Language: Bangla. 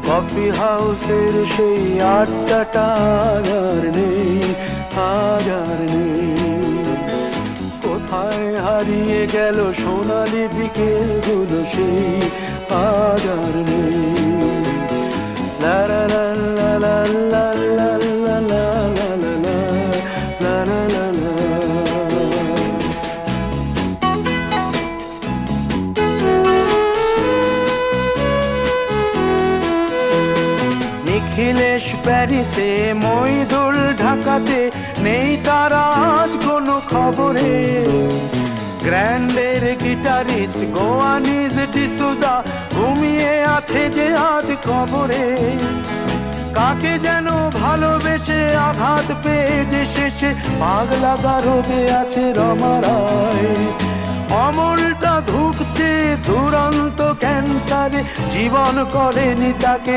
কফি হাউসের সেই আড্ডাটা আর নেই, আর নেই। কোথায় হারিয়ে গেল সোনালি বিকেলগুলো সেই আর নেই। লা লা লা লা লা লা লা লা লা লা লা লা লা লা। নিখিলেশ প্যারিসে, মইদুল ঢাকাতে, নেই তারা আজ কোনো খবরে। গ্র্যান্ডের গিটারিস্ট গোয়ানিজ ডিসুজা ঘুমিয়ে আছে যে আজ কবরে। কাকে যেন ভালোবেসে আঘাত পেয়ে যে শেষে পাগলা গারদে আছে রমা রায়। অমলটা ধুকছে দুরন্ত ক্যান্সারে, জীবন করেনি তাকে